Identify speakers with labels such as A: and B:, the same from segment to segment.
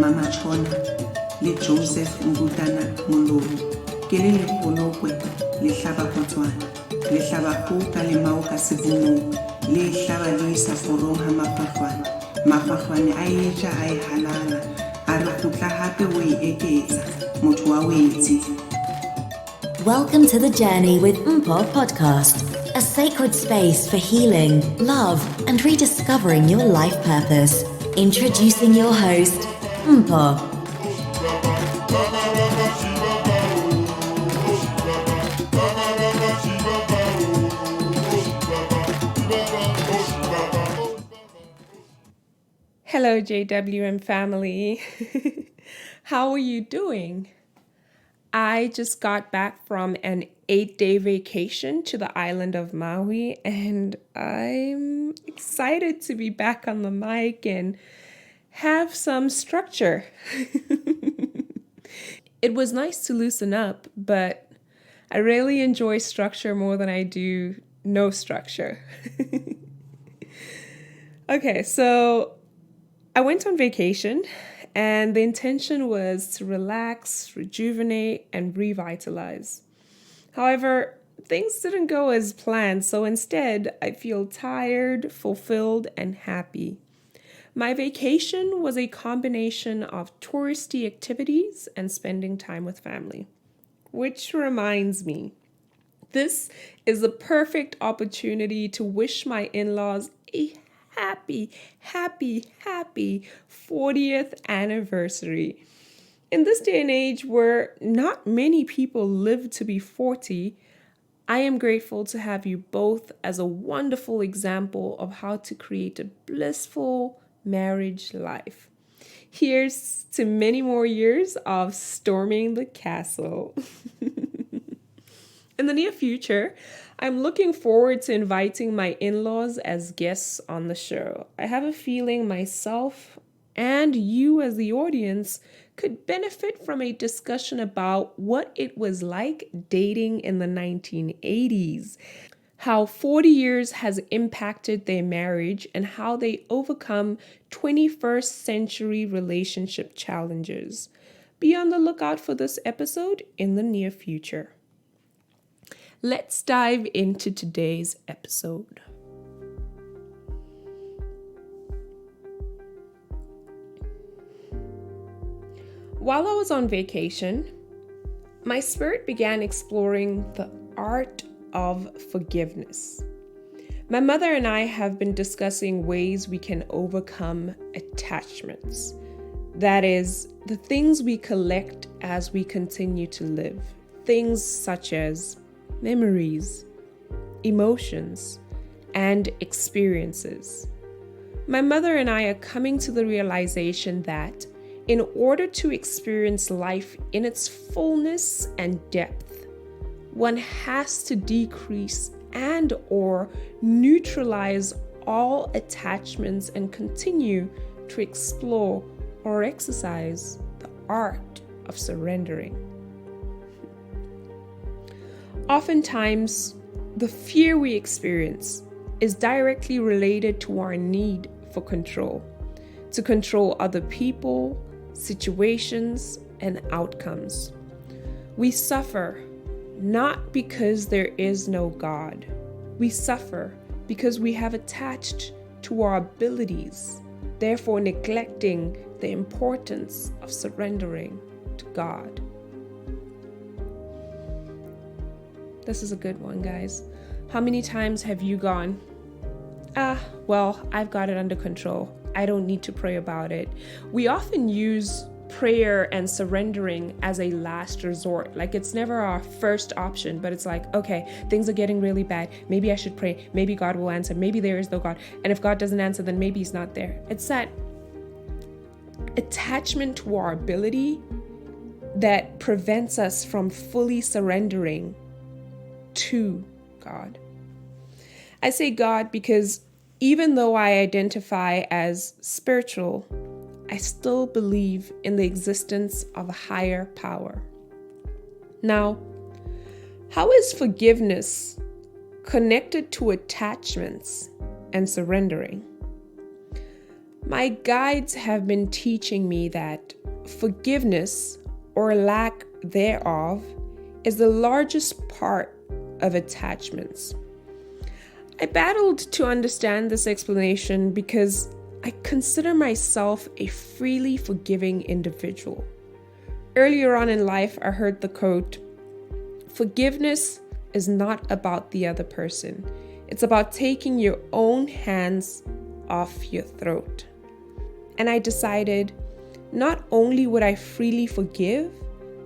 A: Mama Chona le Joseph Mbutana Molobo ke le lepolokwe le hlaba Botswana le hlaba ho ka le mau ka sebumo le hlaba le isa forong ha mafahwane a eja a e halala a re khutla hape o e eketsa motho wa wetsi.
B: Welcome to the Journey with Mpho podcast, a sacred space for healing, love, and rediscovering your life purpose. Introducing your host, Mpho.
C: Hello, JWM family. How are you doing? I just got back from an 8-day vacation to the island of Maui, and I'm excited to be back on the mic and have some structure. It was nice to loosen up, but I really enjoy structure more than I do no structure. Okay, so I went on vacation, and the intention was to relax, rejuvenate, and revitalize. However, things didn't go as planned, so instead, I feel tired, fulfilled, and happy. My vacation was a combination of touristy activities and spending time with family. Which reminds me, this is the perfect opportunity to wish my in-laws a happy 40th anniversary. In this day and age where not many people live to be 40, I am grateful to have you both as a wonderful example of how to create a blissful marriage life. Here's to many more years of storming the castle. In the near future, I'm looking forward to inviting my in-laws as guests on the show. I have a feeling myself and you as the audience could benefit from a discussion about what it was like dating in the 1980s, how 40 years has impacted their marriage, and how they overcome 21st century relationship challenges. Be on the lookout for this episode in the near future. Let's dive into today's episode. While I was on vacation, my spirit began exploring the art of forgiveness. My mother and I have been discussing ways we can overcome attachments. That is, the things we collect as we continue to live. Things such as memories, emotions, and experiences. My mother and I are coming to the realization that in order to experience life in its fullness and depth, one has to decrease and or neutralize all attachments and continue to explore or exercise the art of surrendering. Oftentimes, the fear we experience is directly related to our need for control, to control other people, situations, and outcomes. We suffer not because there is no God. We suffer because we have attached to our abilities, therefore neglecting the importance of surrendering to God. This is a good one, guys. How many times have you gone, well, I've got it under control. I don't need to pray about it. We often use prayer and surrendering as a last resort. Like it's never our first option, but it's like, okay, things are getting really bad. Maybe I should pray. Maybe God will answer. Maybe there is no God. And if God doesn't answer, then maybe he's not there. It's that attachment to our ability that prevents us from fully surrendering to God. I say God because even though I identify as spiritual, I still believe in the existence of a higher power. Now, how is forgiveness connected to attachments and surrendering? My guides have been teaching me that forgiveness, or lack thereof, is the largest part of attachments. I battled to understand this explanation because I consider myself a freely forgiving individual. Earlier on in life, I heard the quote, "Forgiveness is not about the other person. It's about taking your own hands off your throat." And I decided not only would I freely forgive,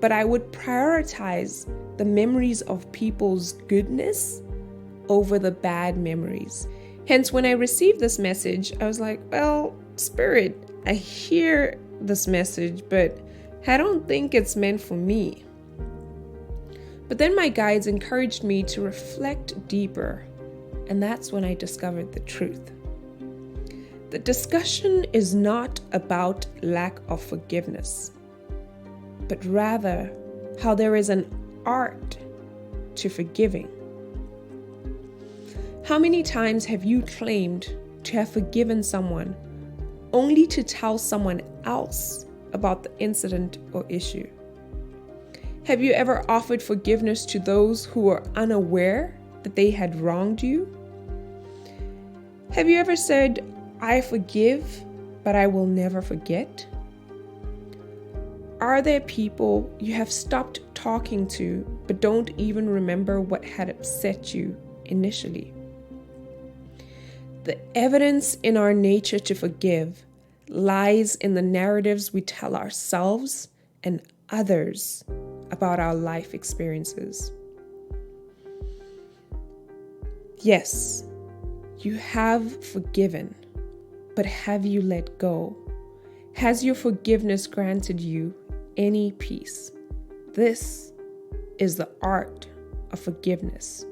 C: but I would prioritize the memories of people's goodness over the bad memories. Hence, when I received this message, I was like, well, Spirit, I hear this message, but I don't think it's meant for me. But then my guides encouraged me to reflect deeper, and that's when I discovered the truth. The discussion is not about lack of forgiveness, but rather how there is an art to forgiving. How many times have you claimed to have forgiven someone only to tell someone else about the incident or issue? Have you ever offered forgiveness to those who were unaware that they had wronged you? Have you ever said, "I forgive, but I will never forget"? Are there people you have stopped talking to but don't even remember what had upset you initially? The evidence in our nature to forgive lies in the narratives we tell ourselves and others about our life experiences. Yes, you have forgiven, but have you let go? Has your forgiveness granted you any peace? This is the art of forgiveness.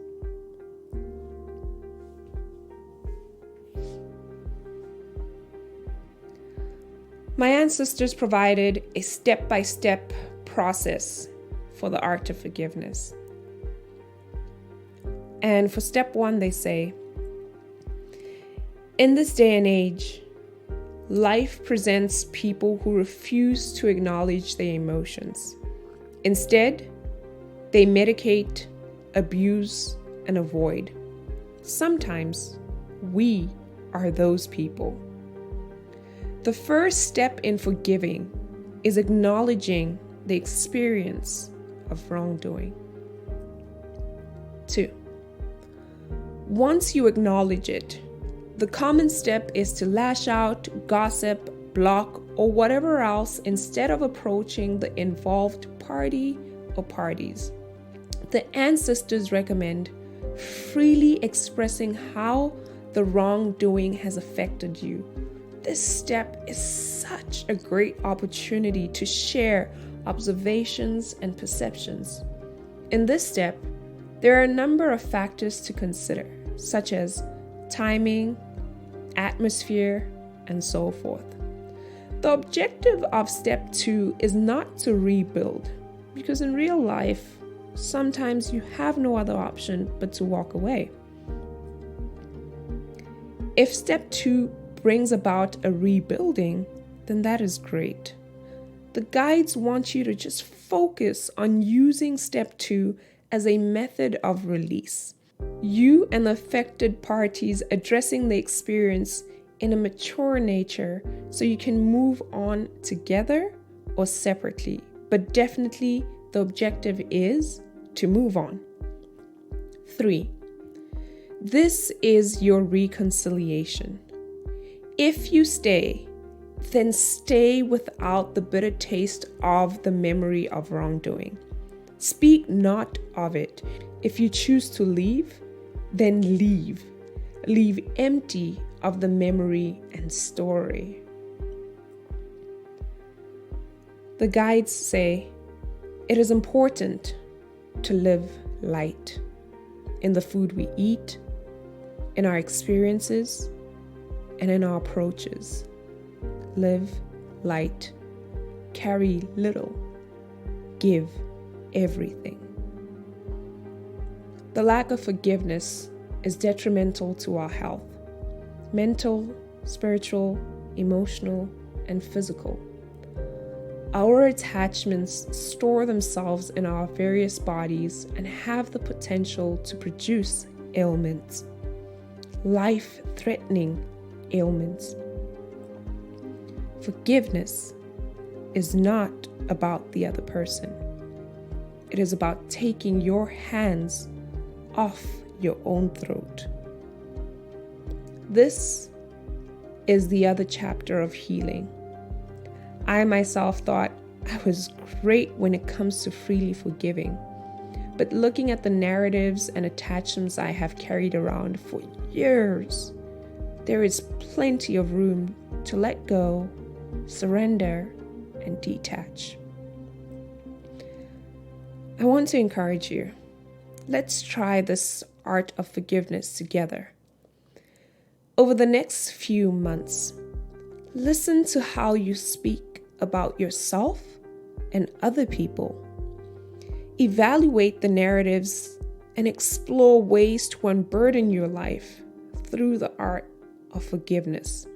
C: My ancestors provided a step-by-step process for the art of forgiveness. And for step 1, they say, in this day and age, life presents people who refuse to acknowledge their emotions. Instead, they medicate, abuse, and avoid. Sometimes we are those people. The first step in forgiving is acknowledging the experience of wrongdoing. 2. Once you acknowledge it, the common step is to lash out, gossip, block, or whatever else instead of approaching the involved party or parties. The ancestors recommend freely expressing how the wrongdoing has affected you. This step is such a great opportunity to share observations and perceptions. In this step, there are a number of factors to consider, such as timing, atmosphere, and so forth. The objective of step 2 is not to rebuild, because in real life, sometimes you have no other option but to walk away. If step 2 brings about a rebuilding, then that is great. The guides want you to just focus on using step 2 as a method of release. You and the affected parties addressing the experience in a mature nature so you can move on together or separately. But definitely the objective is to move on. 3. This is your reconciliation. If you stay, then stay without the bitter taste of the memory of wrongdoing. Speak not of it. If you choose to leave, then leave. Leave empty of the memory and story. The guides say it is important to live light in the food we eat, in our experiences, and in our approaches. Live light, carry little, give everything. The lack of forgiveness is detrimental to our health, mental, spiritual, emotional, and physical. Our attachments store themselves in our various bodies and have the potential to produce ailments, life-threatening ailments. Forgiveness is not about the other person. It is about taking your hands off your own throat. This is the other chapter of healing. I myself thought I was great when it comes to freely forgiving, but looking at the narratives and attachments I have carried around for years, there is plenty of room to let go, surrender, and detach. I want to encourage you. Let's try this art of forgiveness together. Over the next few months, listen to how you speak about yourself and other people. Evaluate the narratives and explore ways to unburden your life through the art of forgiveness.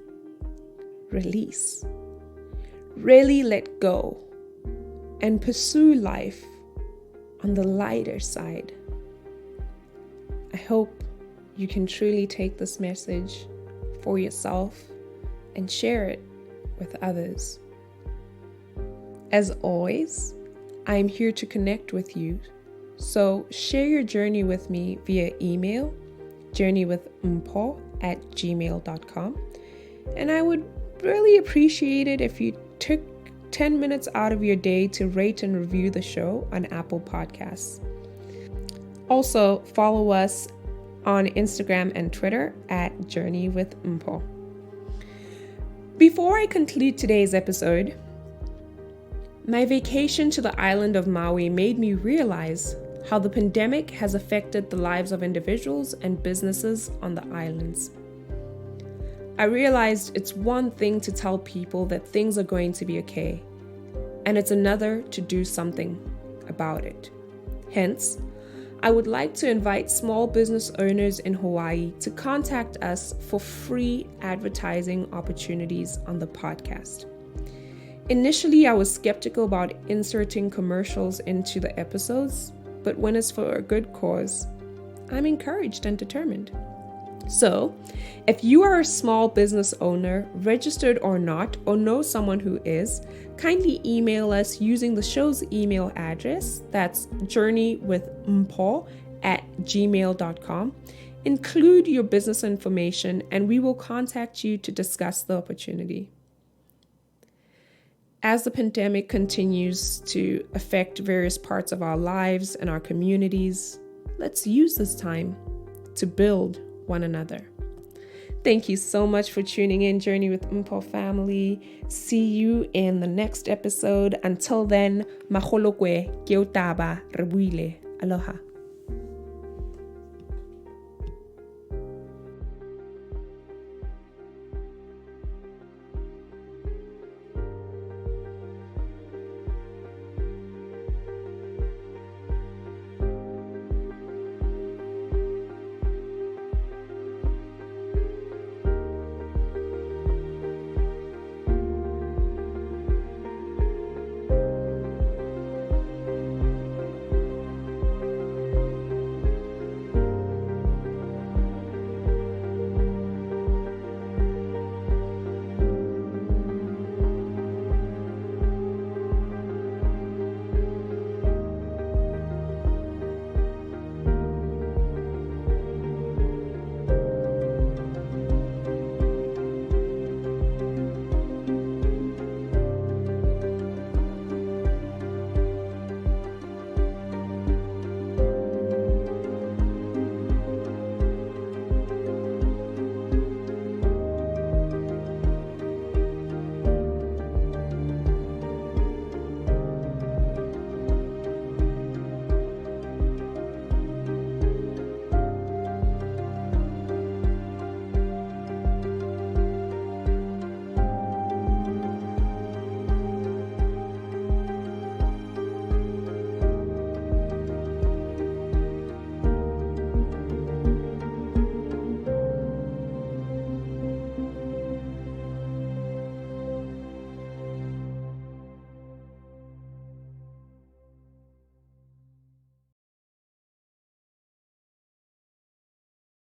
C: Release. Really let go and pursue life on the lighter side. I hope you can truly take this message for yourself and share it with others. As always, I am here to connect with you, so share your journey with me via email, journeywithmpho@gmail.com, and I would really appreciate it if you took 10 minutes out of your day to rate and review the show on Apple Podcasts. Also, follow us on Instagram and Twitter @journeywithmpho. Before I conclude today's episode, my vacation to the island of Maui made me realize how the pandemic has affected the lives of individuals and businesses on the islands. I realized it's one thing to tell people that things are going to be okay, and it's another to do something about it. Hence, I would like to invite small business owners in Hawaii to contact us for free advertising opportunities on the podcast. Initially, I was skeptical about inserting commercials into the episodes, but when it's for a good cause, I'm encouraged and determined. So, if you are a small business owner, registered or not, or know someone who is, kindly email us using the show's email address. That's journeywithmpho@gmail.com. Include your business information and we will contact you to discuss the opportunity. As the pandemic continues to affect various parts of our lives and our communities, let's use this time to build one another. Thank you so much for tuning in, Journey with Mpho family. See you in the next episode. Until then, maholo kwe, ke o taba, re buile. Aloha.